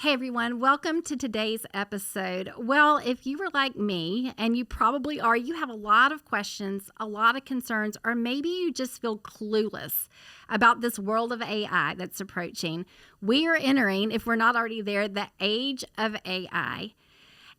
Hey everyone, welcome to today's episode. Well, if you were like me, and you probably are, you have a lot of questions, a lot of concerns, or maybe you just feel clueless about this world of AI that's approaching. We are entering, if we're not already there, the age of AI.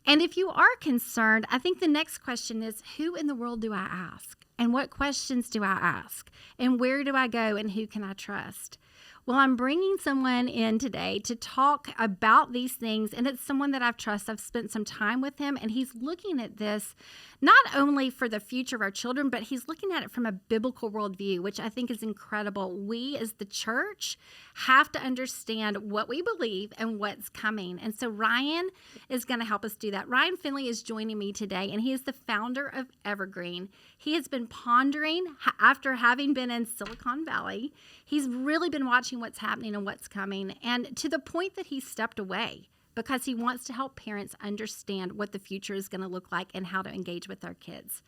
And if you are concerned, I think the next question is, who in the world do I ask? And what questions do I ask? And where do I go? And who can I trust? Well, I'm bringing someone in today to talk about these things, and it's someone that I've trusted. I've spent some time with him, and he's looking at this not only for the future of our children, but he's looking at it from a biblical worldview, which I think is incredible. We as the church have to understand what we believe and what's coming. And so Ryan is going to help us do that. Ryan Finley is joining me today, and he is the founder of Evergreen. He has been pondering after having been in Silicon Valley. He's really been watching what's happening and what's coming, and to the point that he stepped away because he wants to help parents understand what the future is going to look like and how to engage with our kids.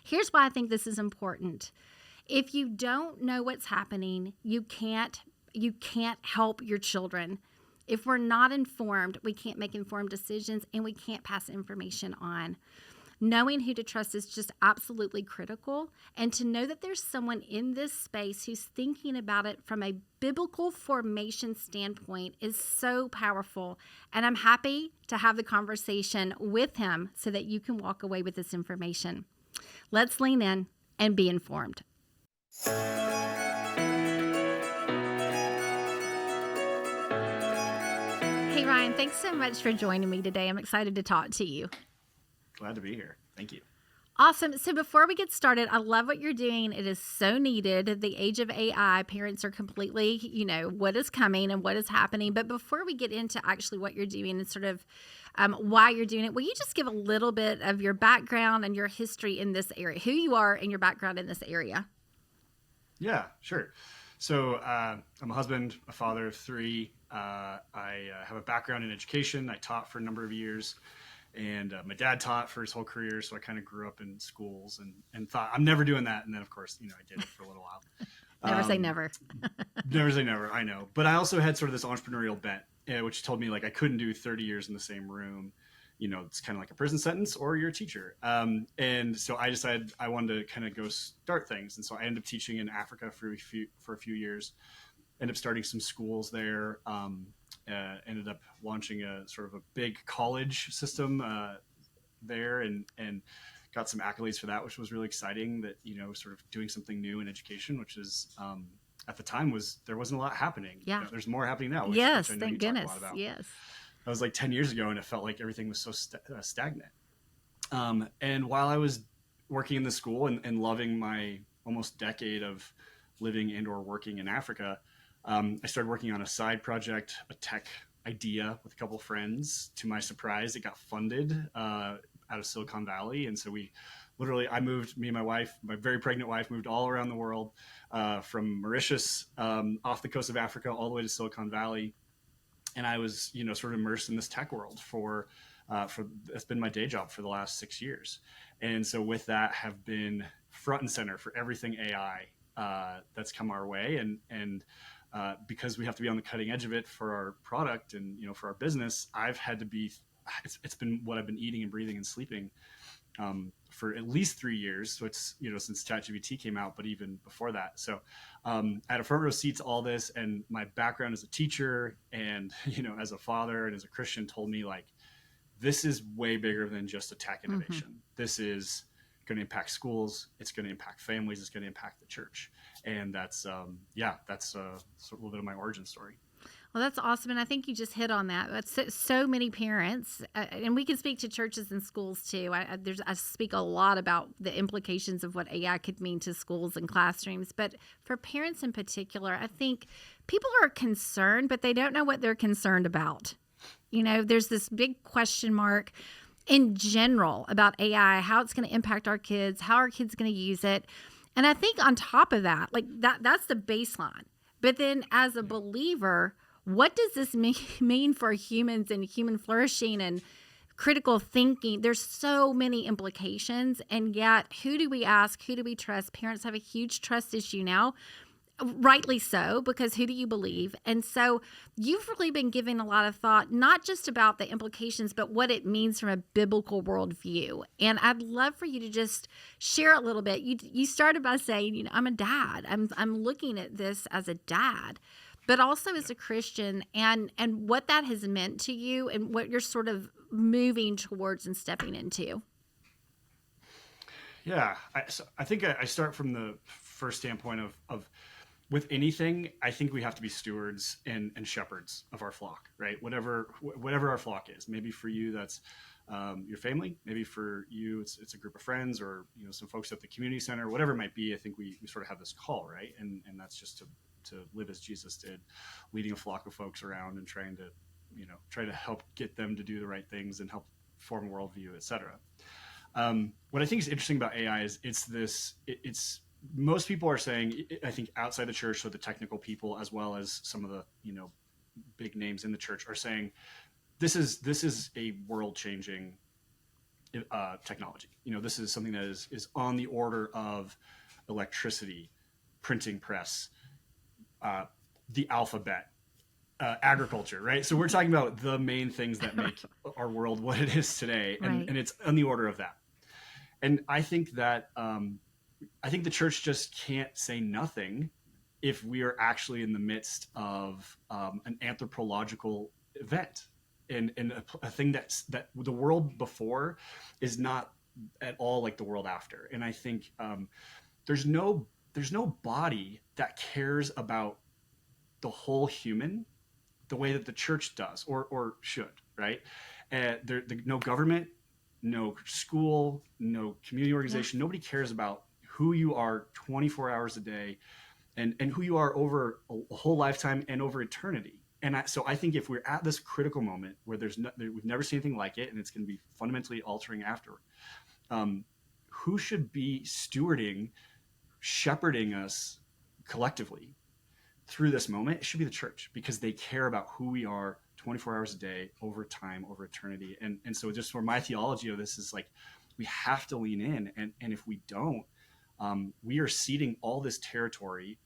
Here's why I think this is important. If you don't know what's happening, you can't help your children. If we're not informed, we can't make informed decisions, and we can't pass information on. Knowing who to trust is just absolutely critical. And to know that there's someone in this space who's thinking about it from a biblical formation standpoint is so powerful. And I'm happy to have the conversation with him so that you can walk away with this information. Let's lean in and be informed. Hey, Ryan, thanks so much for joining me today. I'm excited to talk to you. Glad to be here. Thank you. Awesome. So before we get started, I love what you're doing. It is so needed. The age of AI, parents are completely, what is coming and what is happening. But before we get into actually what you're doing and sort of why you're doing it, will you just give a little bit of your background and your history in this area, who you are and your background in this area? Yeah, sure. So I'm a husband, a father of three. I have a background in education. I taught for a number of years. And my dad taught for his whole career, so I kind of grew up in schools and thought, I'm never doing that. And then, of course, I did it for a little while. Never say never. Never say never, I know. But I also had sort of this entrepreneurial bent, which told me, I couldn't do 30 years in the same room. It's kind of like a prison sentence or you're a teacher. And so I decided I wanted to kind of go start things. And so I ended up teaching in Africa for a few years, ended up starting some schools there. Ended up launching a sort of a big college system there and got some accolades for that, which was really exciting that, sort of doing something new in education, which is at the time there wasn't a lot happening. Yeah. There's more happening now. Which I know thank goodness. Yes. That was like 10 years ago, and it felt like everything was so stagnant. And while I was working in the school and loving my almost decade of living and or working in Africa, I started working on a side project, a tech idea with a couple of friends. To my surprise, it got funded out of Silicon Valley. And so me and my wife, my very pregnant wife, moved all around the world from Mauritius off the coast of Africa all the way to Silicon Valley. And I was, sort of immersed in this tech world for it's been my day job for the last 6 years. And so with that have been front and center for everything AI that's come our way. And because we have to be on the cutting edge of it for our product and, for our business, I've had to be, it's been what I've been eating and breathing and sleeping for at least 3 years. So it's, since ChatGPT came out, but even before that. So I had a front row seat to all this, and my background as a teacher and, as a father and as a Christian told me this is way bigger than just a tech innovation. Mm-hmm. This is going to impact schools. It's going to impact families. It's going to impact the church. And that's a little bit of my origin story. Well, that's awesome. And I think you just hit on that. That's so many parents, and we can speak to churches and schools too. I speak a lot about the implications of what AI could mean to schools and classrooms. But for parents in particular, I think people are concerned, but they don't know what they're concerned about. There's this big question mark in general about AI, how it's going to impact our kids, how our kids going to use it. And I think on top of that, that's the baseline. But then as a believer, what does this mean for humans and human flourishing and critical thinking? There's so many implications. And yet, who do we ask? Who do we trust? Parents have a huge trust issue now. Rightly so, because who do you believe? And so you've really been giving a lot of thought, not just about the implications, but what it means from a biblical worldview. And I'd love for you to just share a little bit. You started by saying, I'm a dad. I'm looking at this as a dad, but also as a Christian, and what that has meant to you and what you're sort of moving towards and stepping into. Yeah, I think I start from the first standpoint of with anything, I think we have to be stewards and shepherds of our flock, right? Whatever our flock is. Maybe for you, that's your family. Maybe for you, it's a group of friends, or some folks at the community center. Whatever it might be, I think we sort of have this call, right? And that's just to live as Jesus did, leading a flock of folks around and trying to help get them to do the right things and help form a worldview, et cetera. What I think is interesting about AI is it's most people are saying, I think outside the church, so the technical people, as well as some of the, big names in the church, are saying this is a world changing technology. This is something that is on the order of electricity, printing press, the alphabet, agriculture, right? So we're talking about the main things that make our world what it is today. And it's on the order of that. And I think that, I think the church just can't say nothing if we are actually in the midst of an anthropological event and a thing that the world before is not at all like the world after. And I think there's no body that cares about the whole human the way that the church does or should, right? No government, no school, no community organization, nobody cares about who you are 24 hours a day and who you are over a whole lifetime and over eternity. And so I think if we're at this critical moment where we've never seen anything like it, and it's going to be fundamentally altering afterward, who should be shepherding us collectively through this moment? It should be the church, because they care about who we are 24 hours a day, over time, over eternity. And so just for my theology of this is like, we have to lean in. And if we don't, we are ceding all this territory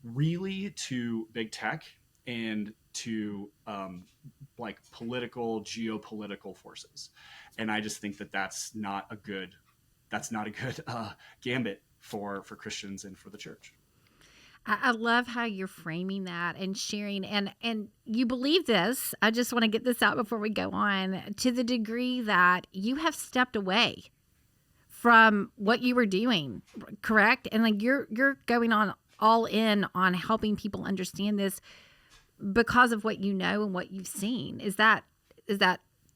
really to big tech and to like geopolitical forces. And I just think that that's not a good gambit for Christians and for the church. I love how you're framing that and sharing, and you believe this. I just want to get this out before we go on, to the degree that you have stepped away from what you were doing, correct? And like you're going on all in on helping people understand this because of what you know and what you've seen. Is that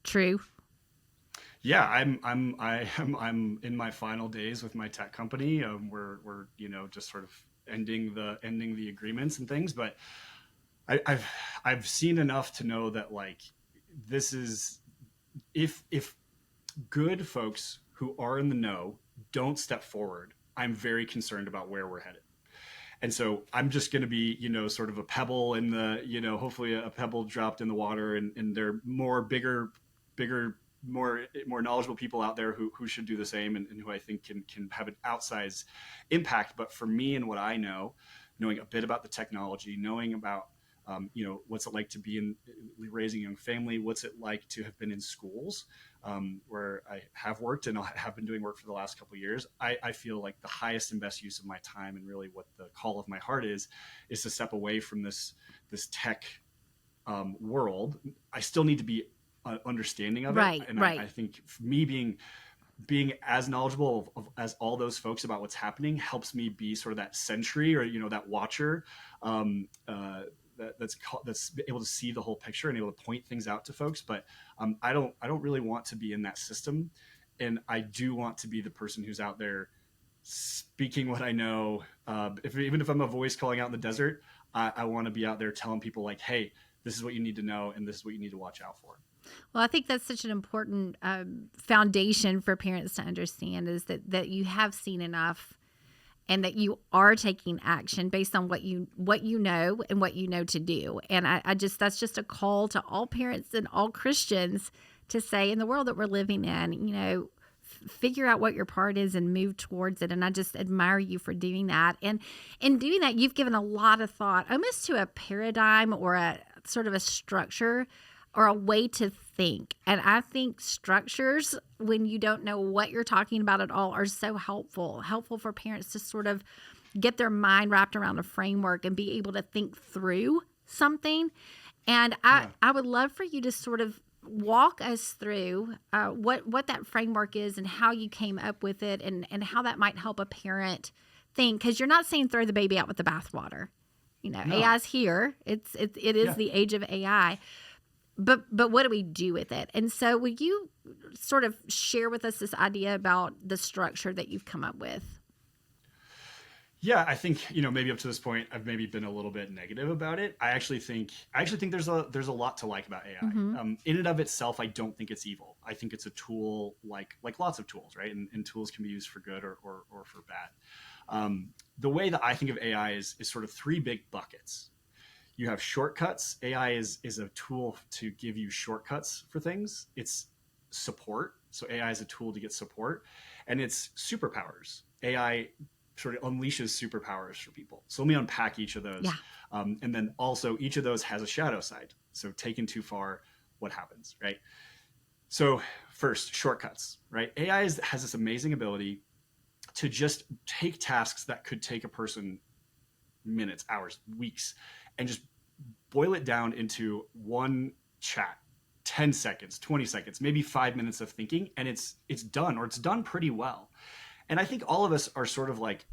true? Yeah, I'm in my final days with my tech company. We're just sort of ending the agreements and things, but I've seen enough to know that like this is, if good folks who are in the know don't step forward, I'm very concerned about where we're headed. And so I'm just going to be, sort of a pebble in the, hopefully a pebble dropped in the water, and there are bigger, more knowledgeable people out there who should do the same, and who I think can have an outsized impact. But for me and what I know, knowing a bit about the technology, knowing about, what's it like to be raising a young family, what's it like to have been in schools, where I have worked and I have been doing work for the last couple of years, I feel like the highest and best use of my time, and really what the call of my heart is to step away from this tech world. I still need to be understanding of it. And I think for me being as knowledgeable as all those folks about what's happening helps me be sort of that sentry, or that watcher that's able to see the whole picture and able to point things out to folks. But I don't really want to be in that system, and I do want to be the person who's out there speaking what I know. Even if I'm a voice calling out in the desert, I want to be out there telling people like, hey, this is what you need to know, and this is what you need to watch out for. Well, I think that's such an important foundation for parents to understand, is that you have seen enough, and that you are taking action based on what you know and what you know to do. And that's just a call to all parents and all Christians to say, in the world that we're living in, figure out what your part is and move towards it. And I just admire you for doing that. And in doing that, you've given a lot of thought almost to a paradigm or a sort of a structure or a way to think. And I think structures, when you don't know what you're talking about at all, are so helpful for parents to sort of get their mind wrapped around a framework and be able to think through something. And I would love for you to sort of walk us through what that framework is and how you came up with it and how that might help a parent think. Because you're not saying throw the baby out with the bathwater. No. AI's here. It is the age of AI. But what do we do with it? And so will you sort of share with us this idea about the structure that you've come up with? Yeah, I think, maybe up to this point, I've maybe been a little bit negative about it. I actually think there's a lot to like about AI. In and of itself, I don't think it's evil. I think it's a tool like lots of tools, right? And tools can be used for good or for bad. The way that I think of AI is sort of three big buckets. You have shortcuts. AI is a tool to give you shortcuts for things. It's support. So AI is a tool to get support. And it's superpowers. AI sort of unleashes superpowers for people. So let me unpack each of those. Yeah. And then also each of those has a shadow side. So taken too far, what happens, right? So first, shortcuts, right? AI has this amazing ability to just take tasks that could take a person minutes, hours, weeks, and just boil it down into one chat, 10 seconds, 20 seconds, maybe 5 minutes of thinking, and it's done, or it's done pretty well. And I think all of us are sort of like,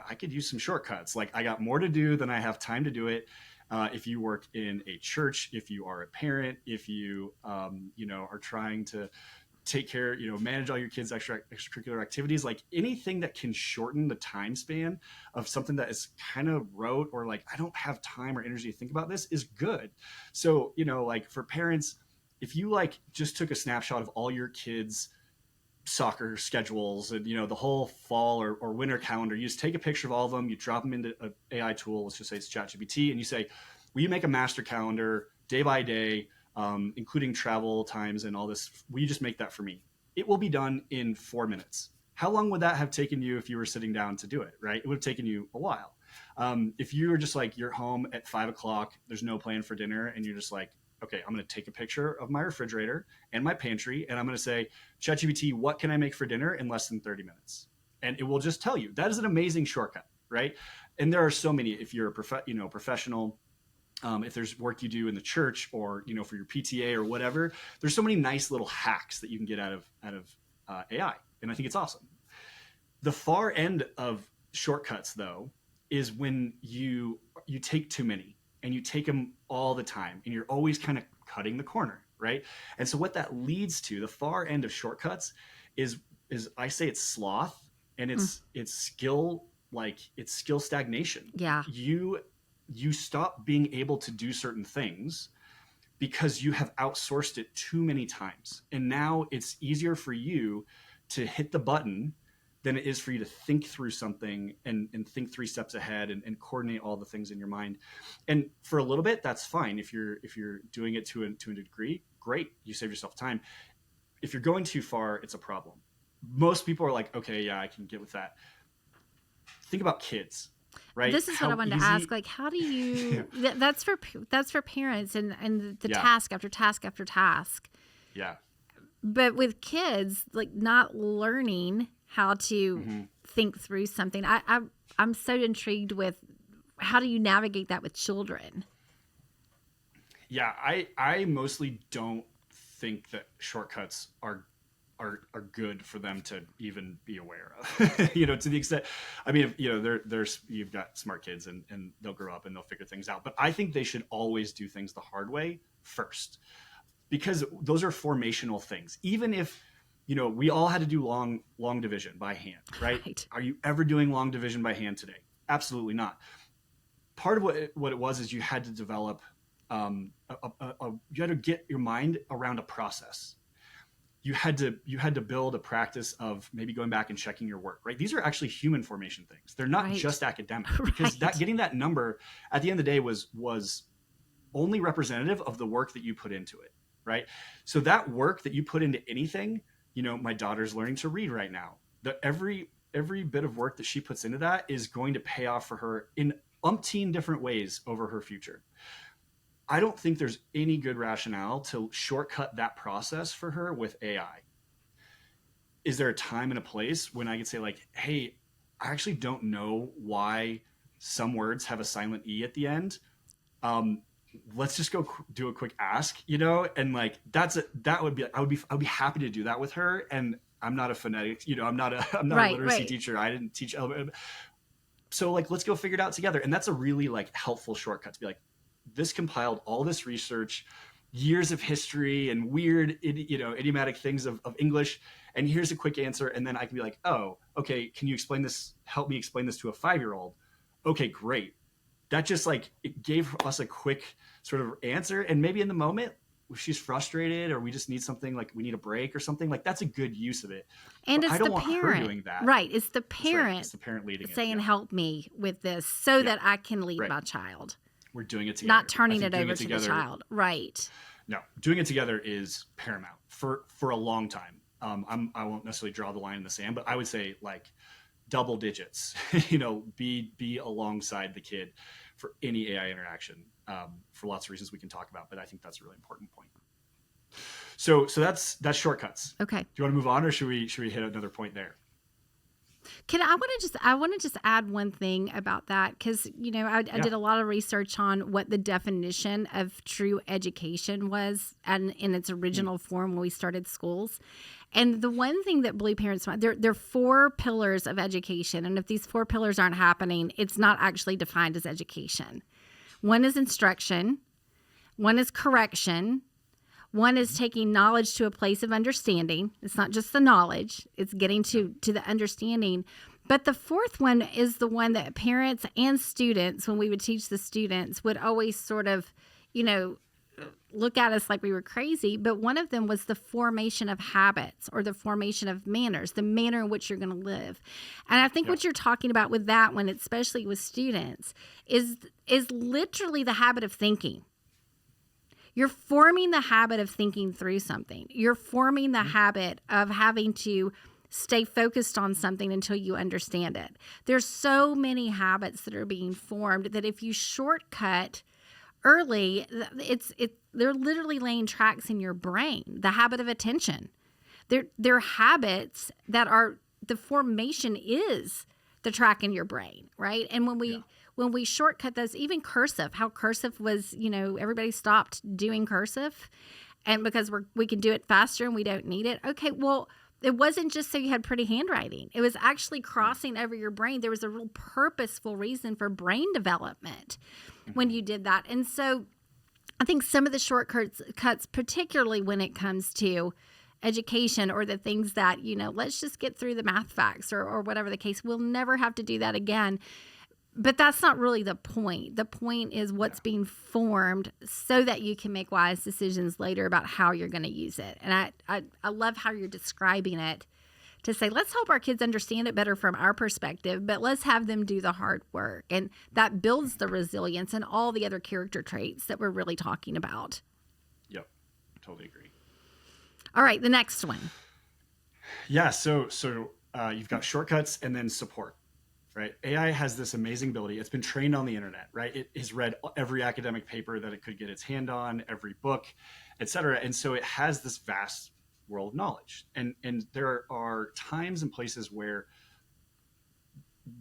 I could use some shortcuts. Like I got more to do than I have time to do it. If you work in a church, if you are a parent, if you, are trying to take care, manage all your kids' extracurricular activities, like anything that can shorten the time span of something that is kind of rote or like, I don't have time or energy to think about this is good. So, like for parents, if you like just took a snapshot of all your kids' soccer schedules and the whole fall or winter calendar, you just take a picture of all of them, you drop them into an AI tool, let's just say it's ChatGPT, and you say, will you make a master calendar day by day, including travel times and all this? Will you just make that for me? It will be done in 4 minutes. How long would that have taken you if you were sitting down to do it, right? It would have taken you a while. If you were just like, you're home at 5:00, there's no plan for dinner, and you're just like, okay, I'm going to take a picture of my refrigerator and my pantry, and I'm going to say, ChatGPT, what can I make for dinner in less than 30 minutes? And it will just tell you. That is an amazing shortcut, right? And there are so many. If you're a professional, if there's work you do in the church or for your PTA or whatever, there's so many nice little hacks that you can get out of AI, and I think it's awesome. The far end of shortcuts, though, is when you take too many. And you take them all the time, and you're always kind of cutting the corner, right? And so what that leads to, the far end of shortcuts, is I say it's sloth, and it's skill stagnation. Yeah. You stop being able to do certain things because you have outsourced it too many times, and now it's easier for you to hit the button than it is for you to think through something and think 3 steps ahead and coordinate all the things in your mind. And for a little bit, that's fine. If you're doing it to a degree, great. You save yourself time. If you're going too far, it's a problem. Most people are like, okay, yeah, I can get with that. Think about kids, right? This is what I wanted to ask. Like, how do you, that's for parents and the task after task after task. Yeah. But with kids, like not learning how to think through something. I'm so intrigued with how do you navigate that with children? Yeah, I mostly don't think that shortcuts are good for them to even be aware of. To the extent, I mean, there's you've got smart kids and they'll grow up and they'll figure things out. But I think they should always do things the hard way first, because those are formational things. Even if we all had to do long division by hand, right? Are you ever doing long division by hand today? Absolutely not. Part of what it was is you had to develop, you had to get your mind around a process. You had to build a practice of maybe going back and checking your work, right? These are actually human formation things. They're not just academic, because getting that number at the end of the day was only representative of the work that you put into it, right? So that work that you put into anything my daughter's learning to read right now. Every bit of work that she puts into that is going to pay off for her in umpteen different ways over her future. I don't think there's any good rationale to shortcut that process for her with AI. Is there a time and a place when I could say like, hey, I actually don't know why some words have a silent E at the end. Let's just go do a quick ask, and like that would be, I would be happy to do that with her. And I'm not a phonetic, I'm not a literacy teacher. I didn't teach. So like, let's go figure it out together. And that's a really like helpful shortcut to be like, this compiled all this research, years of history and weird, idiomatic things of English. And here's a quick answer. And then I can be like, oh, okay. Can you explain this? Help me explain this to a 5-year-old. Okay, great. That just like, it gave us a quick sort of answer. And maybe in the moment, if she's frustrated or we just need something, like we need a break or something, like that's a good use of it. And but it's I don't the want parent her doing that. Right. It's the parent, right. It's the parent leading saying, it. help me with this so that I can lead my child. We're doing it together. Not turning it over to the child. Right. No, doing it together is paramount for a long time. I won't necessarily draw the line in the sand, but I would say like double digits, be alongside the kid for any AI interaction, for lots of reasons we can talk about, but I think that's a really important point. So that's shortcuts. Okay. Do you want to move on, or should we hit another point there? I want to just add one thing about that, because I did a lot of research on what the definition of true education was, and in its original form when we started schools. And the one thing that blew parents' mind, there are 4 pillars of education, and if these 4 pillars aren't happening, it's not actually defined as education. One is instruction, one is correction. One is taking knowledge to a place of understanding. It's not just the knowledge. It's getting to the understanding. But the 4th one is the one that parents and students, when we would teach the students, would always sort of, look at us like we were crazy. But one of them was the formation of habits, or the formation of manners, the manner in which you're going to live. And I think what you're talking about with that one, especially with students, is literally the habit of thinking. You're forming the habit of thinking through something. You're forming the habit of having to stay focused on something until you understand it. There's so many habits that are being formed that if you shortcut early, they're literally laying tracks in your brain. The habit of attention. They're habits that are, the formation is the track in your brain, right? And when we shortcut those, even cursive, how cursive was, everybody stopped doing cursive, and because we can do it faster and we don't need it. Okay, well, it wasn't just so you had pretty handwriting. It was actually crossing over your brain. There was a real purposeful reason for brain development when you did that. And so I think some of the shortcuts, particularly when it comes to education, or the things that, let's just get through the math facts or whatever the case, we'll never have to do that again. But that's not really the point. The point is what's being formed so that you can make wise decisions later about how you're going to use it. And I love how you're describing it, to say, let's help our kids understand it better from our perspective, but let's have them do the hard work. And that builds the resilience and all the other character traits that we're really talking about. Yep, totally agree. All right, the next one. Yeah, so you've got shortcuts and then support. Right? AI has this amazing ability. It's been trained on the internet, right? It has read every academic paper that it could get its hand on, every book, et cetera. And so it has this vast world of knowledge. And there are times and places where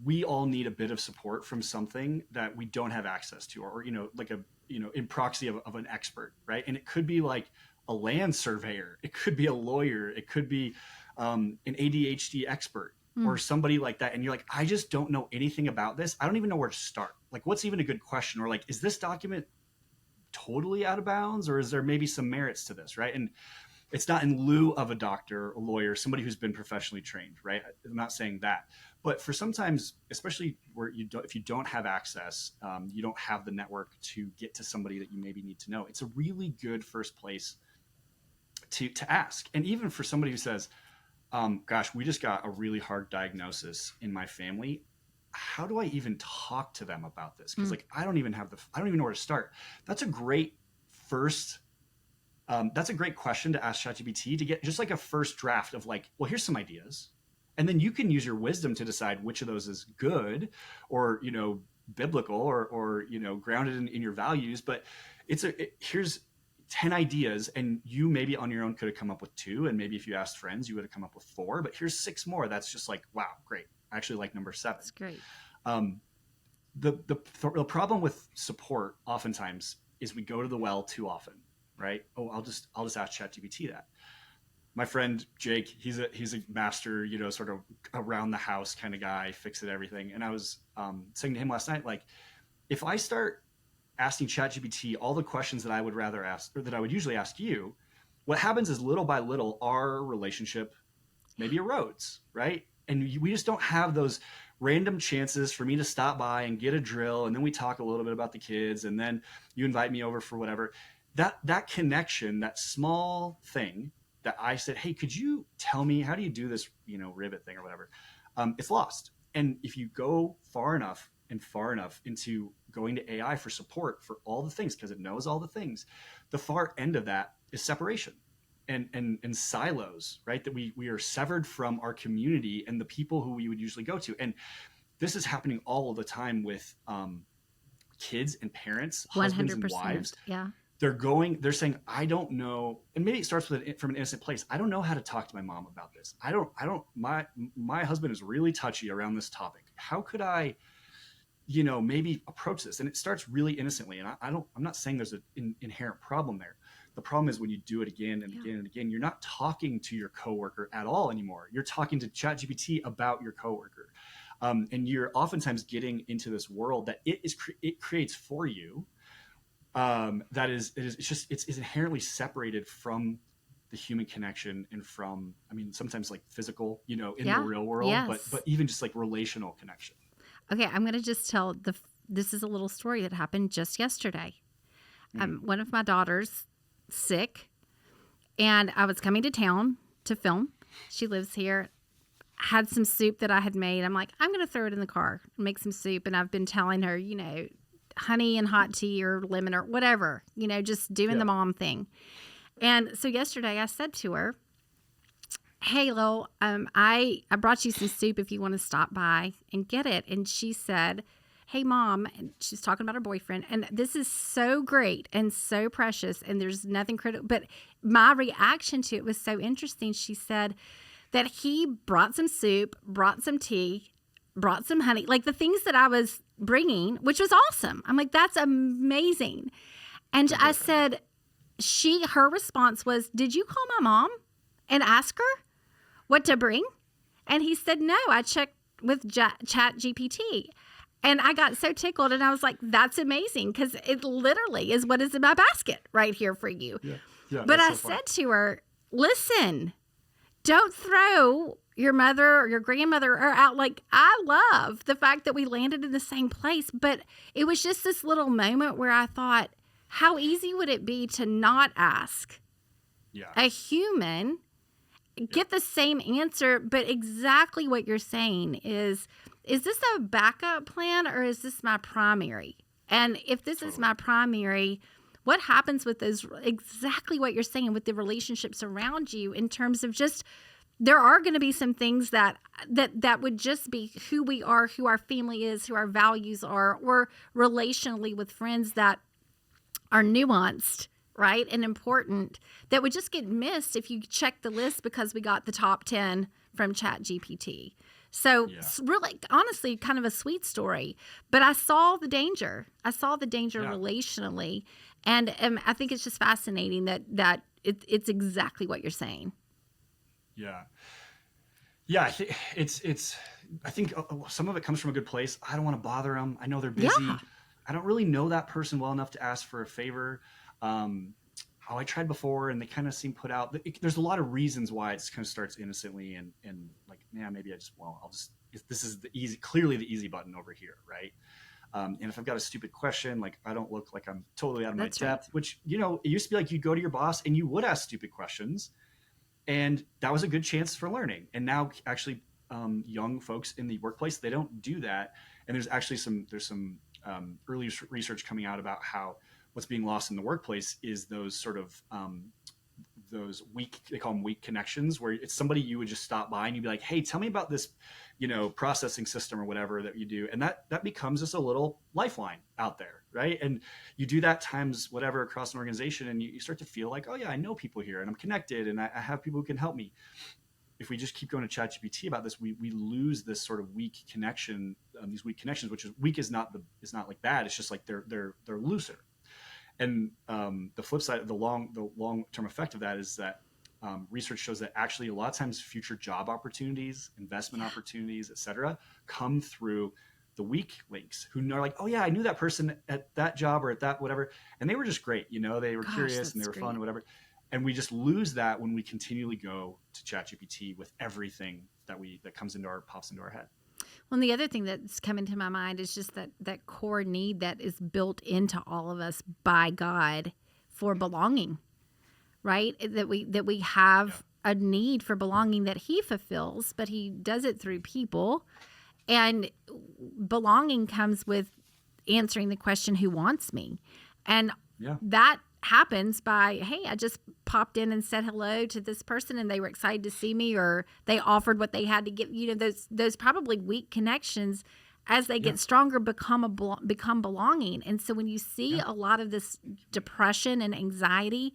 we all need a bit of support from something that we don't have access to, or, like in proxy of an expert, right? And it could be like a land surveyor. It could be a lawyer. It could be an ADHD expert. Or somebody like that. And you're like, I just don't know anything about this. I don't even know where to start. Like, what's even a good question? Or like, is this document totally out of bounds? Or is there maybe some merits to this, right? And it's not in lieu of a doctor, a lawyer, somebody who's been professionally trained, right? I'm not saying that. But for sometimes, especially where if you don't have access, you don't have the network to get to somebody that you maybe need to know, it's a really good first place to ask. And even for somebody who says, gosh, we just got a really hard diagnosis in my family. How do I even talk to them about this? Because I don't even know where to start. That's a great first That's a great question to ask ChatGPT to get just like a first draft of like, well, here's some ideas. And then you can use your wisdom to decide which of those is good or, biblical or grounded in your values. But here's 10 ideas, and you maybe on your own could have come up with 2. And maybe if you asked friends, you would have come up with 4. But here's 6 more. That's just like, wow, great. I actually like number 7. That's great. The problem with support oftentimes is we go to the well too often, right? Oh, I'll just ask ChatGPT that. My friend Jake, he's a master, sort of around the house kind of guy, fix it everything. And I was saying to him last night, like, if I start asking ChatGPT all the questions that I would rather ask, or that I would usually ask you, what happens is little by little our relationship maybe erodes, right? And we just don't have those random chances for me to stop by and get a drill, and then we talk a little bit about the kids, and then you invite me over for whatever. That connection, that small thing that I said, hey, could you tell me how do you do this, rivet thing or whatever? It's lost. And if you go far enough into going to AI for support for all the things, because it knows all the things, the far end of that is separation and silos, right? That we are severed from our community and the people who we would usually go to. And this is happening all of the time with kids and parents, husbands 100%, and wives. Yeah. They're saying, I don't know. And maybe it starts from an innocent place. I don't know how to talk to my mom about this. My husband is really touchy around this topic. How could I, maybe approach this? And it starts really innocently. And I'm not saying there's an inherent problem there. The problem is when you do it again and again and again, you're not talking to your coworker at all anymore. You're talking to ChatGPT about your coworker. And you're oftentimes getting into this world that it creates for you. That it's inherently separated from the human connection and from, sometimes like physical, in the real world, yes. but even just like relational connection. Okay. I'm going to just tell this is a little story that happened just yesterday. One of my daughters sick, and I was coming to town to film. She lives here. Had some soup that I had made. I'm like, I'm going to throw it in the car and make some soup. And I've been telling her, honey and hot tea or lemon or whatever, just doing the mom thing. And so yesterday I said to her, hey, Lil, I brought you some soup if you want to stop by and get it. And she said, hey, Mom, and she's talking about her boyfriend. And this is so great and so precious. And there's nothing critical. But my reaction to it was so interesting. She said that he brought some soup, brought some tea, brought some honey, like the things that I was bringing, which was awesome. I'm like, that's amazing. And I said, her response was, did you call my mom and ask her what to bring? And he said, no, I checked with ChatGPT. And I got so tickled, and I was like, that's amazing, because it literally is what is in my basket right here for you. Yeah, but I said to her, listen, don't throw your mother or your grandmother are out. Like, I love the fact that we landed in the same place, but it was just this little moment where I thought, how easy would it be to not ask a human, get the same answer, but exactly what you're saying is this a backup plan or is this my primary? And if this is my primary, what happens with those, exactly what you're saying, with the relationships around you, in terms of just, there are going to be some things that would just be who we are, who our family is, who our values are, or relationally with friends that are nuanced, right, and important, that would just get missed if you check the list because we got the top 10 from ChatGPT. So really, honestly, kind of a sweet story. But I saw the danger. Relationally. And I think it's just fascinating that it's exactly what you're saying. Yeah. I think some of it comes from a good place. I don't want to bother them. I know they're busy. Yeah. I don't really know that person well enough to ask for a favor. I tried before and they kind of seem put out. There's a lot of reasons why it kind of starts innocently and like, maybe this is clearly the easy button over here. Right. And if I've got a stupid question, like I don't look like I'm totally out of my depth, right. Which, it used to be like you'd go to your boss and you would ask stupid questions, and that was a good chance for learning. And now actually young folks in the workplace, they don't do that. And there's actually some early research coming out about how what's being lost in the workplace is those sort of those weak, they call them weak connections, where it's somebody you would just stop by and you'd be like, hey, tell me about this, processing system or whatever that you do. And that becomes just a little lifeline out there. Right. And you do that times whatever across an organization, and you start to feel like, oh yeah, I know people here and I'm connected and I have people who can help me. If we just keep going to ChatGPT about this, we lose this sort of weak connection, these weak connections, which is weak is not like bad. It's just like they're looser. And the flip side, the long term effect of that is that research shows that actually a lot of times future job opportunities, investment opportunities, et cetera, come through the weak links who are like, oh yeah, I knew that person at that job or at that whatever, and they were just great. They were curious and they were fun, whatever. And we just lose that when we continually go to ChatGPT with everything that pops into our head. Well, and the other thing that's coming to my mind is just that core need that is built into all of us by God for belonging, right? That we have a need for belonging that He fulfills, but He does it through people. And belonging comes with answering the question, who wants me? And that happens by, hey, I just popped in and said hello to this person and they were excited to see me, or they offered what they had to give. Those probably weak connections, as they get stronger, become belonging. And so when you see a lot of this depression and anxiety,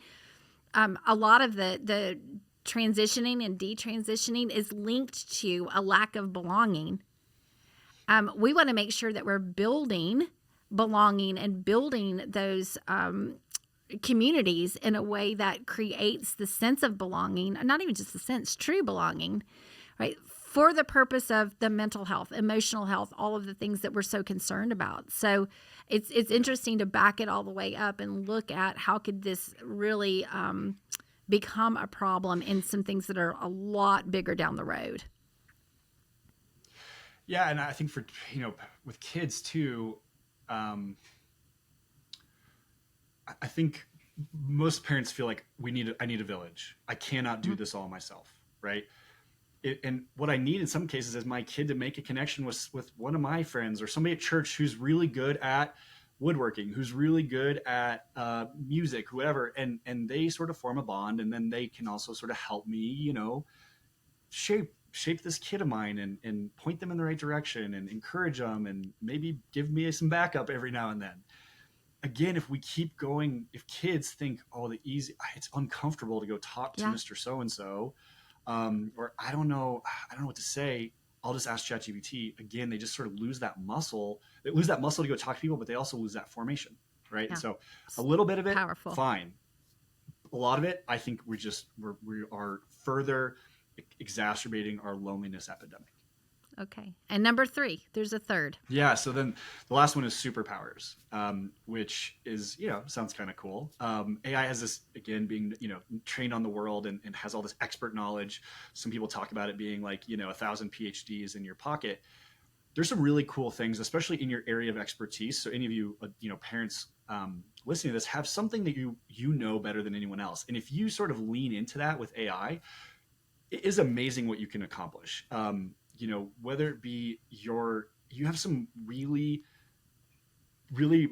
a lot of the transitioning and detransitioning is linked to a lack of belonging. We want to make sure that we're building belonging and building those communities in a way that creates the sense of belonging, not even just the sense, true belonging, right? For the purpose of the mental health, emotional health, all of the things that we're so concerned about. So it's interesting to back it all the way up and look at how could this really become a problem in some things that are a lot bigger down the road. Yeah, and I think for with kids too, I think most parents feel like I need a village. I cannot do this all myself, right? And what I need in some cases is my kid to make a connection with one of my friends or somebody at church who's really good at woodworking, who's really good at music, whatever, and they sort of form a bond, and then they can also sort of help me, shape this kid of mine and point them in the right direction and encourage them and maybe give me some backup every now and then. Again, if we keep going, if kids think, oh, it's uncomfortable to go talk to Mr. So-and-so, or I don't know what to say, I'll just ask ChatGPT. Again, they just sort of lose that muscle. They lose that muscle to go talk to people, but they also lose that formation, right? Yeah. And so a little bit of it, powerful. Fine. A lot of it, I think we are further exacerbating our loneliness epidemic. Okay. And number 3, there's a third. Yeah. So then the last one is superpowers, which is, sounds kind of cool. AI has this, again, being, trained on the world and has all this expert knowledge. Some people talk about it being like, 1,000 PhDs in your pocket. There's some really cool things, especially in your area of expertise. So any of you, parents listening to this, have something that you know better than anyone else. And if you sort of lean into that with AI, it is amazing what you can accomplish. Whether it be you have some really, really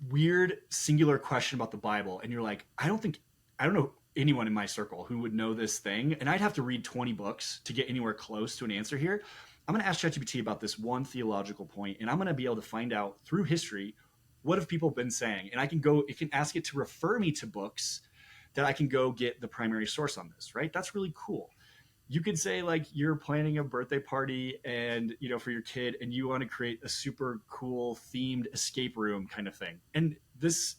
weird singular question about the Bible, and you're like, I don't know anyone in my circle who would know this thing, and I'd have to read 20 books to get anywhere close to an answer here. I'm going to ask ChatGPT about this one theological point, and I'm going to be able to find out through history, what have people been saying? And it can ask it to refer me to books that I can go get the primary source on this, right? That's really cool. You could say like you're planning a birthday party and, for your kid, and you want to create a super cool themed escape room kind of thing. And this,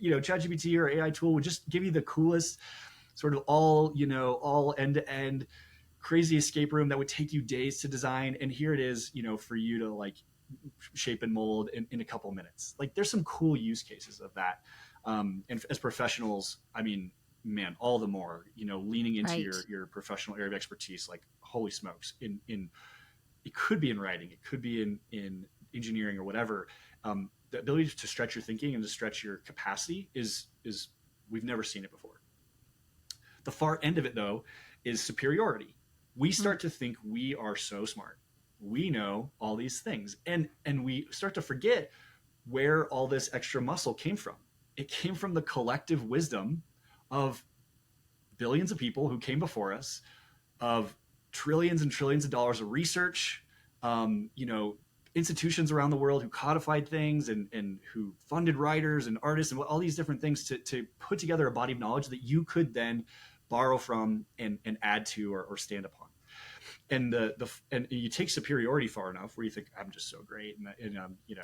ChatGPT or AI tool would just give you the coolest sort of all end to end crazy escape room that would take you days to design. And here it is, for you to like shape and mold in a couple of minutes. Like there's some cool use cases of that. And as professionals, I mean, man, all the more, leaning into your professional area of expertise, like holy smokes, in it could be in writing, it could be in engineering or whatever. The ability to stretch your thinking and to stretch your capacity is we've never seen it before. The far end of it though is superiority. We start to think we are so smart. We know all these things, and we start to forget where all this extra muscle came from. It came from the collective wisdom of billions of people who came before us, of trillions and trillions of dollars of research, institutions around the world who codified things and who funded writers and artists and all these different things to put together a body of knowledge that you could then borrow from and add to or stand upon. And and you take superiority far enough where you think I'm just so great, and you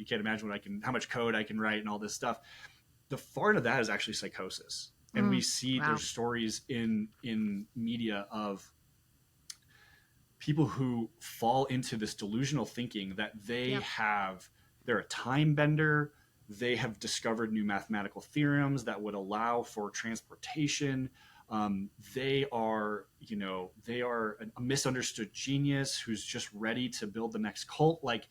can't imagine how much code I can write and all this stuff. The far end of that is actually psychosis, and we see wow. there's stories in media of people who fall into this delusional thinking that they're a time bender. They have discovered new mathematical theorems that would allow for transportation. They are a misunderstood genius who's just ready to build the next cult. Like,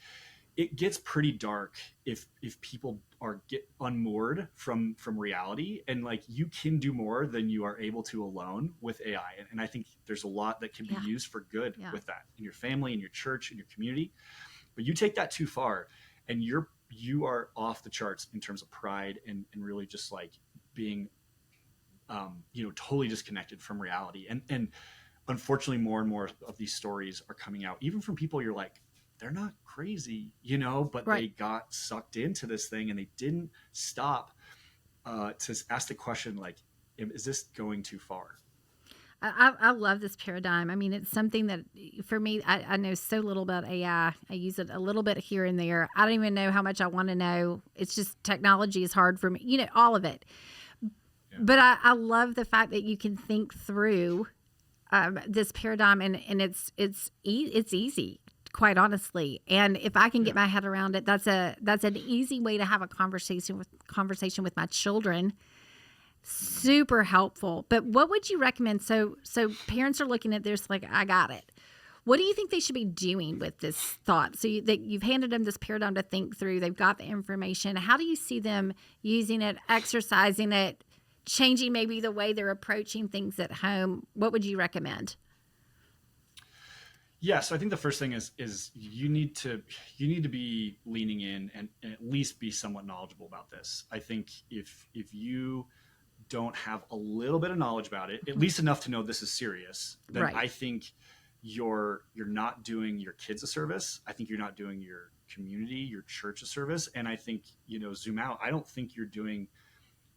it gets pretty dark if people get unmoored from reality, and like, you can do more than you are able to alone with AI. And I think there's a lot that can be used for good with that in your family, in your church, in your community. But you take that too far, and you are off the charts in terms of pride and really just like being totally disconnected from reality. And unfortunately, more and more of these stories are coming out, even from people you're like, they're not crazy, but they got sucked into this thing and they didn't stop to ask the question, like, is this going too far? I love this paradigm. I mean, it's something that for me, I know so little about AI. I use it a little bit here and there. I don't even know how much I want to know. It's just technology is hard for me, all of it. Yeah. But I love the fact that you can think through this paradigm, and it's easy, quite honestly. And if I can get my head around it, that's an easy way to have a conversation with my children. Super helpful. But what would you recommend? So parents are looking at this like, I got it. What do you think they should be doing with this thought? So you've handed them this paradigm to think through. They've got the information. How do you see them using it, exercising it, changing maybe the way they're approaching things at home? What would you recommend? Yeah, so I think the first thing is you need to be leaning in and at least be somewhat knowledgeable about this. I think if you don't have a little bit of knowledge about it, at least enough to know this is serious, then I think you're not doing your kids a service. I think you're not doing your community, your church a service. And I think, zoom out, I don't think you're doing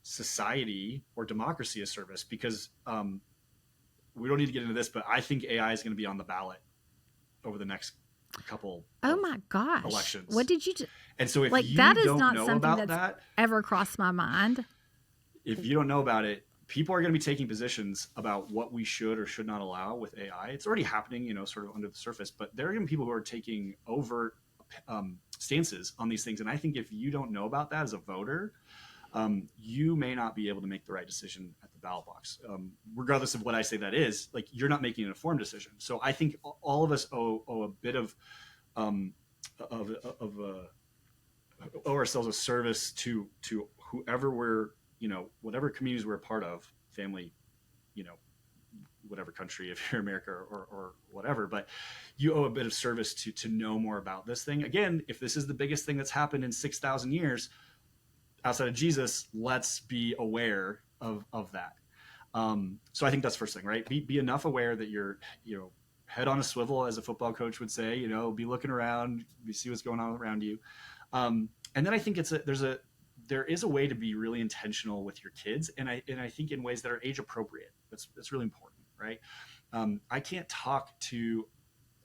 society or democracy a service, because we don't need to get into this, but I think AI is going to be on the ballot over the next couple elections. What did you do? And so if you that is don't not know something about that's that, ever crossed my mind. If you don't know about it, people are going to be taking positions about what we should or should not allow with AI. It's already happening, sort of under the surface, but there are going to be people who are taking overt stances on these things. And I think if you don't know about that as a voter, you may not be able to make the right decision at the ballot box, regardless of what I say that is. Like, you're not making an informed decision. So I think all of us owe a bit of owe ourselves a service to whoever we're, whatever communities we're a part of, family, whatever country, if you're America or whatever, but you owe a bit of service to know more about this thing. Again, if this is the biggest thing that's happened in 6,000 years outside of Jesus, let's be aware of that. So I think that's the first thing, right? Be enough aware that you're, head on a swivel, as a football coach would say, be looking around, see what's going on around you. And then I think there is a way to be really intentional with your kids. And I think in ways that are age appropriate. That's really important, right? I can't talk to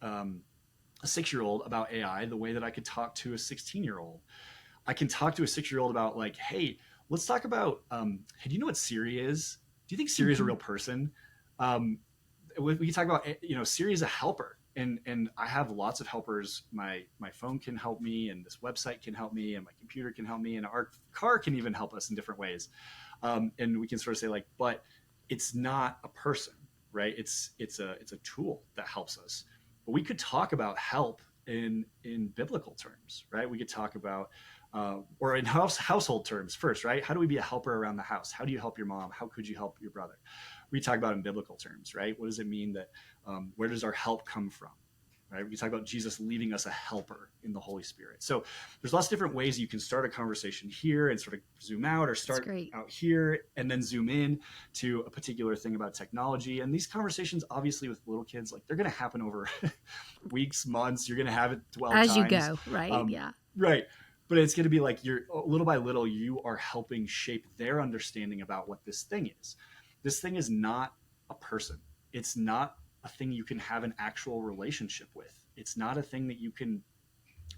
a 6-year-old about AI the way that I could talk to a 16-year-old. I can talk to a 6-year-old about, like, hey, let's talk about, hey, do you know what Siri is? Do you think Siri is a real person? We can talk about, Siri is a helper. And I have lots of helpers. My phone can help me, and this website can help me, and my computer can help me, and our car can even help us in different ways. And we can sort of say, like, but it's not a person, right? It's a tool that helps us. But we could talk about help in biblical terms, right? We could talk about or in household terms first, right? How do we be a helper around the house? How do you help your mom? How could you help your brother? We talk about in biblical terms, right? What does it mean that where does our help come from, right? We talk about Jesus leaving us a helper in the Holy Spirit. So there's lots of different ways you can start a conversation here and sort of zoom out, or start out here and then zoom in to a particular thing about technology. And these conversations, obviously with little kids, like they're going to happen over weeks, months. You're going to have it 12 as times. you go, right? Right. But it's going to be like you're little by little, you are helping shape their understanding about what this thing is. This thing is not a person. It's not a thing you can have an actual relationship with. It's not a thing that you can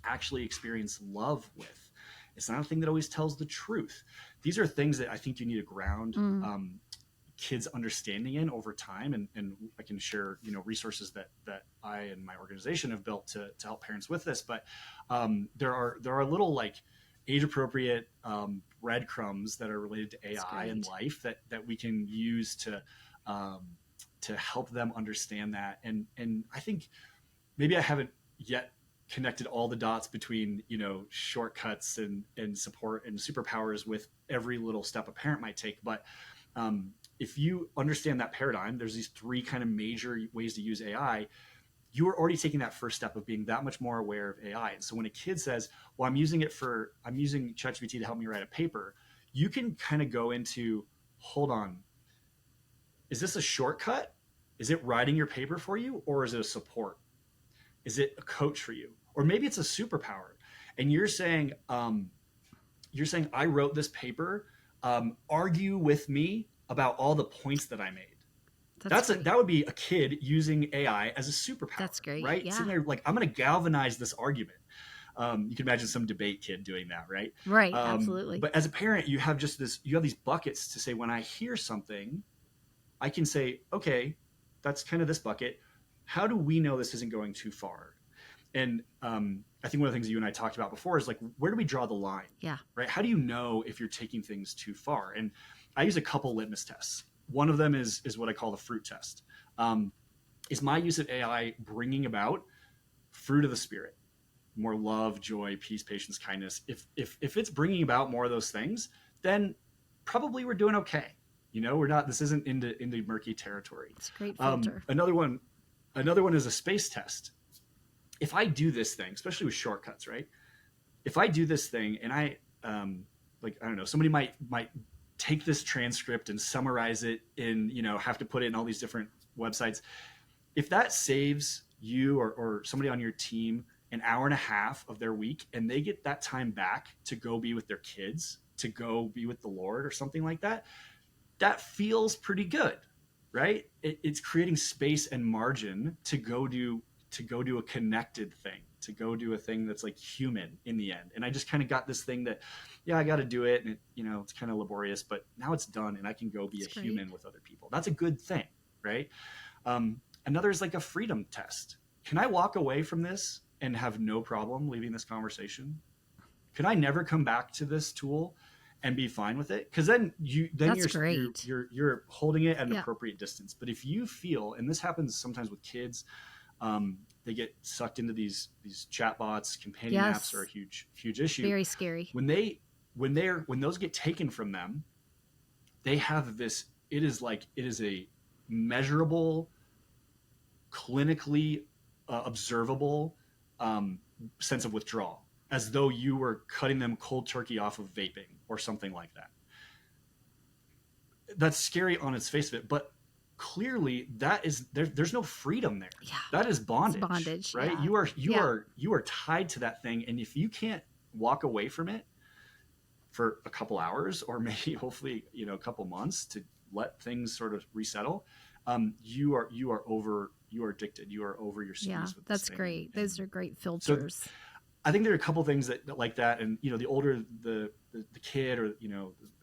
actually experience love with. It's not a thing that always tells the truth. These are things that I think you need to ground kids' understanding in over time. And I can share, resources that I and my organization have built to help parents with this. But there are little like age appropriate breadcrumbs that are related to AI and life that we can use to help them understand that. And I think maybe I haven't yet connected all the dots between, shortcuts and support and superpowers with every little step a parent might take. But if you understand that paradigm, there's these three kind of major ways to use AI. You are already taking that first step of being that much more aware of AI. And so when a kid says, well, I'm using ChatGPT to help me write a paper, you can kind of go into, hold on, is this a shortcut? Is it writing your paper for you? Or is it a support? Is it a coach for you? Or maybe it's a superpower. And you're saying, I wrote this paper, argue with me about all the points that I made. That would be a kid using AI as a superpower. That's great. Right? Yeah. Sitting there like, I'm going to galvanize this argument. You can imagine some debate kid doing that, right? Right. Absolutely. But as a parent, you have these buckets to say, when I hear something, I can say, okay, that's kind of this bucket. How do we know this isn't going too far? And I think one of the things you and I talked about before is like, where do we draw the line? Yeah. Right. How do you know if you're taking things too far? And I use a couple litmus tests. One of them is what I call the fruit test. Is my use of AI bringing about fruit of the Spirit? More love, joy, peace, patience, kindness. If it's bringing about more of those things, then probably we're doing okay. We're not. This isn't into murky territory. It's a great filter. Another one is a space test. If I do this thing, especially with shortcuts, right? If I do this thing and I don't know, somebody might take this transcript and summarize it in, have to put it in all these different websites. If that saves you or somebody on your team an hour and a half of their week, and they get that time back to go be with their kids, to go be with the Lord or something like that, that feels pretty good, right? It's creating space and margin to go do a connected thing, to go do a thing that's like human in the end. And I just kind of got this thing that, I got to do it. And it's kind of laborious, but now it's done and I can go be a human with other people. That's a good thing, right? Another is like a freedom test. Can I walk away from this and have no problem leaving this conversation? Can I never come back to this tool and be fine with it? Because then you're holding it at an appropriate distance. But if you feel, and this happens sometimes with kids, they get sucked into these chat bots, companion apps are a huge issue. Very scary. When those get taken from them, they have this, it is a measurable, clinically observable sense of withdrawal, as though you were cutting them cold turkey off of vaping or something like that. That's scary on its face of it, but clearly that is there's no freedom there. Yeah. That is bondage. It's bondage, right? Yeah. You are tied to that thing, and if you can't walk away from it for a couple hours, or maybe hopefully a couple months, to let things sort of resettle, you are addicted. You are over your skis. Yeah, with that's this great. thing. Those are great filters. So I think there are a couple things that like that, and the older the kid, or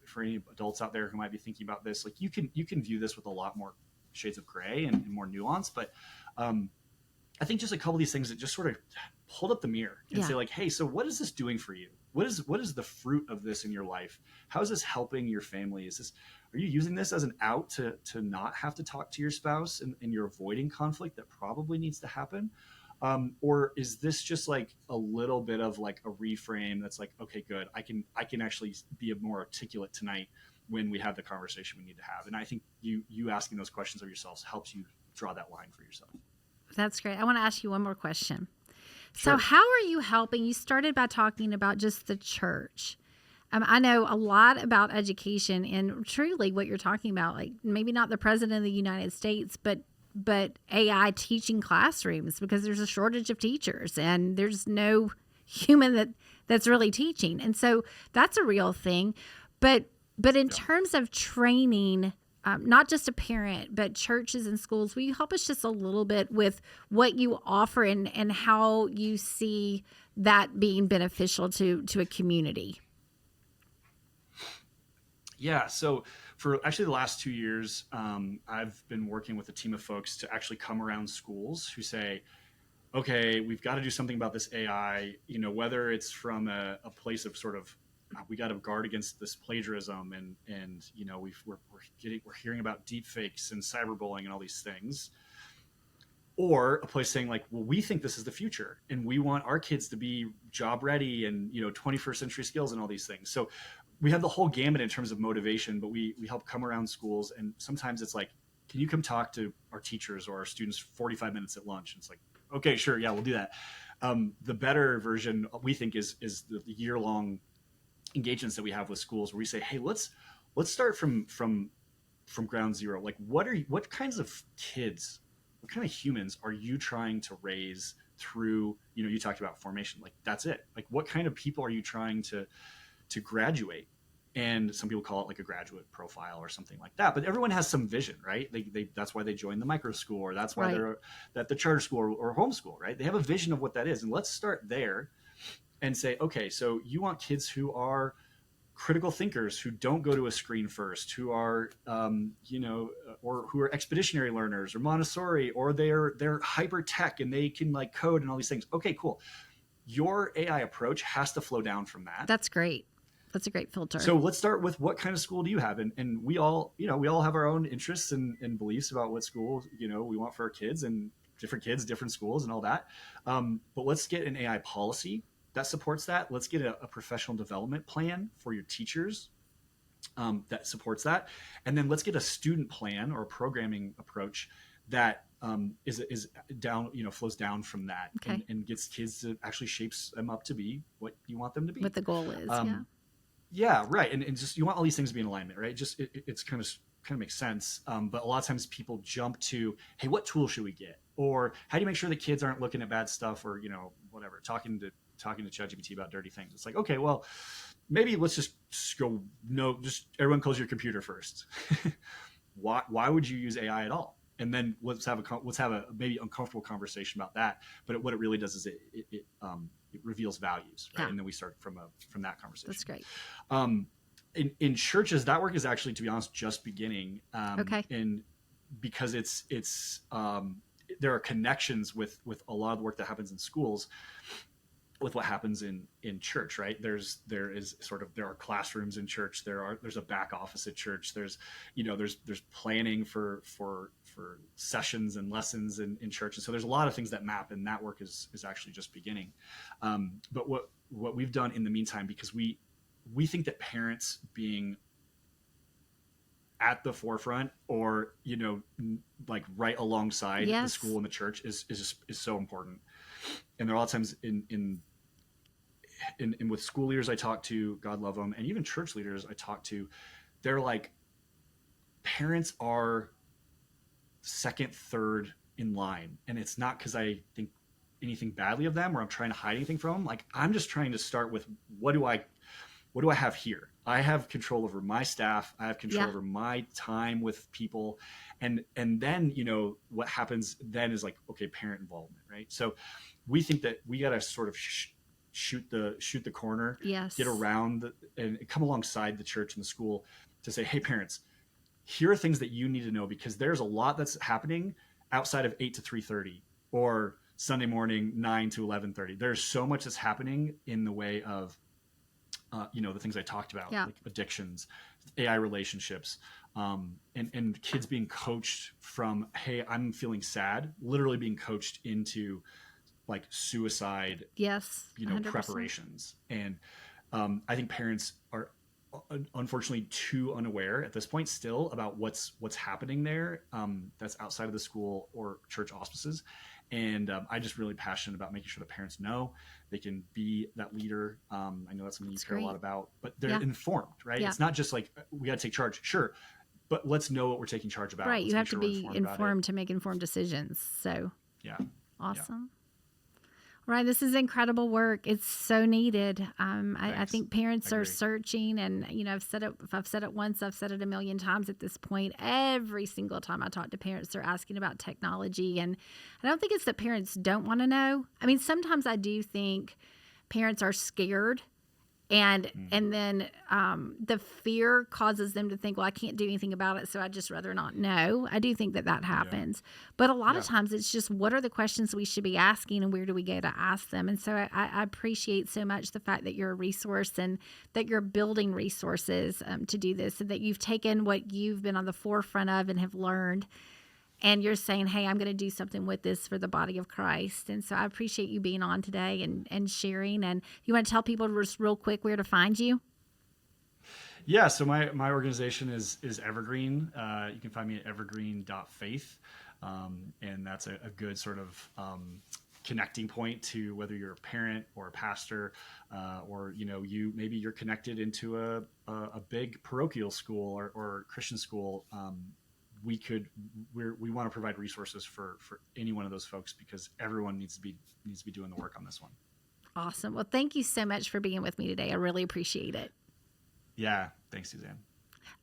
for any adults out there who might be thinking about this, like you can view this with a lot more shades of gray and more nuance. But I think just a couple of these things that just sort of hold up the mirror and say like, hey, so what is this doing for you? What is the fruit of this in your life? How is this helping your family? Are you using this as an out to not have to talk to your spouse, and you're avoiding conflict that probably needs to happen? Or is this just like a little bit of like a reframe that's like, okay, good, I can actually be more articulate tonight when we have the conversation we need to have? And I think you asking those questions of yourselves helps you draw that line for yourself. That's great. I want to ask you one more question. Sure. So how are you helping? You started by talking about just the church. I know a lot about education and truly what you're talking about, like maybe not the president of the United States, but AI teaching classrooms, because there's a shortage of teachers and there's no human that's really teaching. And so that's a real thing. But in terms of training, not just a parent, but churches and schools, will you help us just a little bit with what you offer and how you see that being beneficial to a community? Yeah. So for actually the last 2 years, I've been working with a team of folks to actually come around schools who say, okay, we've got to do something about this AI, whether it's from a place of sort of, we got to guard against this plagiarism and we're hearing about deep fakes and cyberbullying and all these things, or a place saying like, well, we think this is the future and we want our kids to be job ready and 21st century skills and all these things. So we have the whole gamut in terms of motivation, but we help come around schools, and sometimes it's like, can you come talk to our teachers or our students 45 minutes at lunch? And it's like, okay, sure, yeah, we'll do that. The better version we think is the year-long engagements that we have with schools, where we say, hey, let's start from ground zero. Like, what kinds of kids, what kind of humans are you trying to raise through, you talked about formation, like that's it. Like, what kind of people are you trying to graduate? And some people call it like a graduate profile or something like that, but everyone has some vision, right? They that's why they join the micro school, or that's why Right. they're at the charter school or homeschool, right? They have a vision of what that is. And let's start there and say, okay, so you want kids who are critical thinkers, who don't go to a screen first, who are or who are expeditionary learners or Montessori, or they're hyper tech and they can like code and all these things. Okay, cool. Your AI approach has to flow down from that. That's great. That's a great filter. So let's start with, what kind of school do you have? And we all have our own interests and beliefs about what school, we want for our kids, and kids, different schools and all that. But let's get an AI policy that supports that. Let's get a professional development plan for your teachers that supports that. And then let's get a student plan or a programming approach that is down, flows down from that. Okay. and gets kids to actually shapes them up to be what you want them to be. What the goal is. Yeah, right. And just, you want all these things to be in alignment, right? Just it's kind of makes sense. But a lot of times people jump to, hey, what tool should we get? Or how do you make sure the kids aren't looking at bad stuff, or whatever, talking to ChatGPT about dirty things? It's like, okay, well, maybe let's just go, no, just everyone close your computer first. Why would you use AI at all? And then let's have a maybe uncomfortable conversation about that. But what it really does is it reveals values, right? Yeah. And then we start from that conversation. That's great. In churches, that work is actually, to be honest, just beginning. Okay. And because it's there are connections with a lot of the work that happens in schools with what happens in church, right? There are classrooms in church. There's a back office at church. There's planning for sessions and lessons in church. And so there's a lot of things that map, and that work is actually just beginning. But what we've done in the meantime, because we think that parents being at the forefront, or like right alongside the school and the church is so important. And there are a lot of times in with school leaders I talk to, God love them, and even church leaders I talk to, they're like, parents are second, third in line. And it's not because I think anything badly of them or I'm trying to hide anything from them. Like, I'm just trying to start with, what do I have here? I have control over my staff. I have control over my time with people. And then, what happens then is like, okay, parent involvement, right? So we think that we got to sort of shoot the corner, get around and come alongside the church and the school to say, hey, parents, here are things that you need to know, because there's a lot that's happening outside of 8 to 3:30 or Sunday morning 9 to 11:30. There's so much that's happening in the way of the things I talked about, like addictions, AI relationships, and kids being coached from, hey, I'm feeling sad, literally being coached into like suicide, 100%. preparations. And I think parents unfortunately too unaware at this point still about what's happening there, that's outside of the school or church auspices. And I'm just really passionate about making sure that parents know they can be that leader. I know that's something you care a lot about, but they're informed, right? It's not just like we got to take charge, sure, but let's know what we're taking charge about. Right, Let's you have to be informed to make informed decisions. So awesome. Right, this is incredible work. It's so needed. I think parents are searching, and I've said it once, I've said it a million times at this point. Every single time I talk to parents, they're asking about technology, and I don't think it's that parents don't want to know. I mean, sometimes I do think parents are scared, and then the fear causes them to think, well, I can't do anything about it, so I'd just rather not know. I do think that happens. But a lot of times it's just, what are the questions we should be asking, and where do we go to ask them? And so I appreciate so much the fact that you're a resource and that you're building resources to do this, and that you've taken what you've been on the forefront of and have learned, and you're saying, hey, I'm going to do something with this for the body of Christ. And so I appreciate you being on today and sharing. And you want to tell people just real quick where to find you? Yeah, so my organization is Evergreen. You can find me at evergreen.faith. And that's a good sort of connecting point to whether you're a parent or a pastor, or maybe you're connected into a big parochial school or Christian school. We want to provide resources for any one of those folks, because everyone needs to be doing the work on this one. Awesome. Well, thank you so much for being with me today. I really appreciate it. Yeah. Thanks, Suzanne.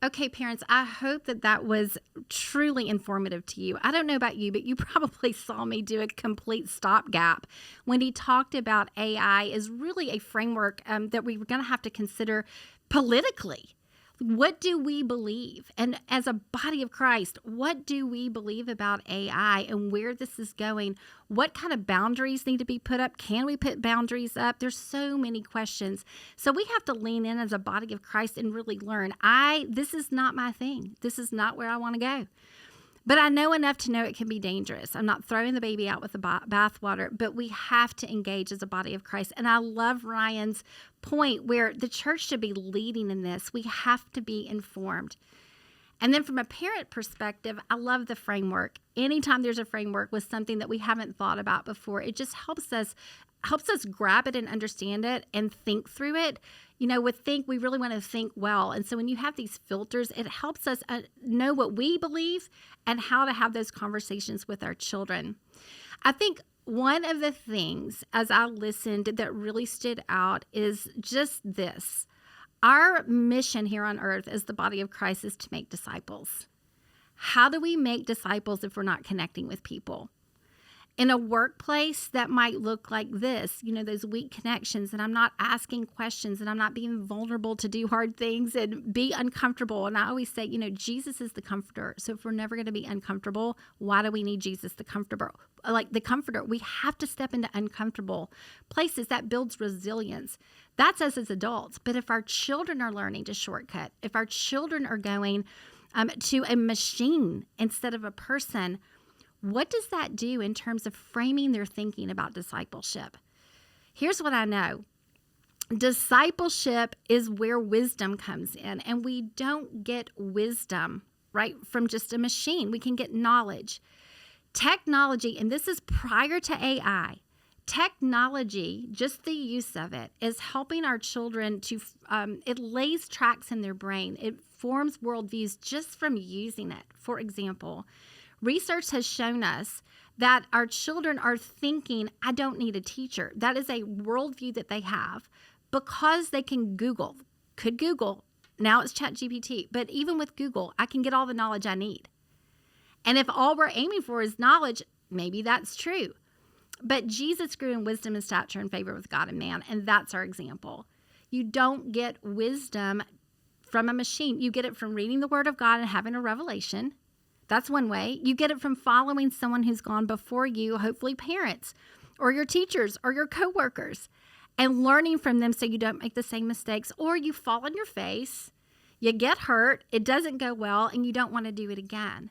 Okay, parents, I hope that was truly informative to you. I don't know about you, but you probably saw me do a complete stopgap when he talked about AI as really a framework that we were going to have to consider politically. What do we believe? And as a body of Christ, what do we believe about AI and where this is going? What kind of boundaries need to be put up? Can we put boundaries up? There's so many questions. So we have to lean in as a body of Christ and really learn. This is not my thing. This is not where I want to go. But I know enough to know it can be dangerous. I'm not throwing the baby out with the bathwater, but we have to engage as a body of Christ. And I love Ryan's point where the church should be leading in this. We have to be informed. And then from a parent perspective, I love the framework. Anytime there's a framework with something that we haven't thought about before, it just helps us grab it and understand it and think through it. We really want to think well. And so when you have these filters, it helps us know what we believe and how to have those conversations with our children. I think one of the things as I listened that really stood out is just this. Our mission here on earth as the body of Christ is to make disciples. How do we make disciples if we're not connecting with people? In a workplace, that might look like this, those weak connections, and I'm not asking questions, and I'm not being vulnerable to do hard things and be uncomfortable. And I always say, Jesus is the comforter. So if we're never going to be uncomfortable, why do we need Jesus, the comforter? We have to step into uncomfortable places. That builds resilience. That's us as adults. But if our children are learning to shortcut, if our children are going to a machine instead of a person, what does that do in terms of framing their thinking about discipleship? Here's what I know. Discipleship is where wisdom comes in, and we don't get wisdom, right, from just a machine. We can get knowledge. Technology, and this is prior to AI, technology, just the use of it, is helping our children to, it lays tracks in their brain. It forms worldviews just from using it. For example, research has shown us that our children are thinking, I don't need a teacher. That is a worldview that they have because they can Google. Could Google. Now it's ChatGPT. But even with Google, I can get all the knowledge I need. And if all we're aiming for is knowledge, maybe that's true. But Jesus grew in wisdom and stature and favor with God and man, and that's our example. You don't get wisdom from a machine. You get it from reading the Word of God and having a revelation. That's one way. You get it from following someone who's gone before you, hopefully parents or your teachers or your coworkers, and learning from them so you don't make the same mistakes, or you fall on your face, you get hurt, it doesn't go well, and you don't want to do it again.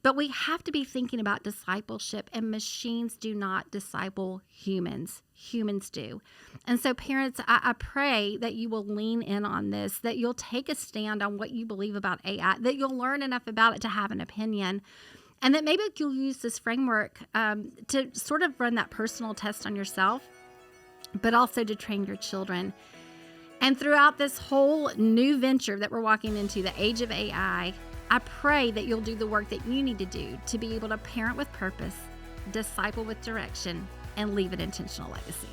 But we have to be thinking about discipleship, and machines do not disciple humans. Humans do. And so parents, I pray that you will lean in on this, that you'll take a stand on what you believe about AI, that you'll learn enough about it to have an opinion, and that maybe you'll use this framework to sort of run that personal test on yourself, but also to train your children. And throughout this whole new venture that we're walking into, the age of AI, I pray that you'll do the work that you need to do to be able to parent with purpose, disciple with direction, and leave an intentional legacy.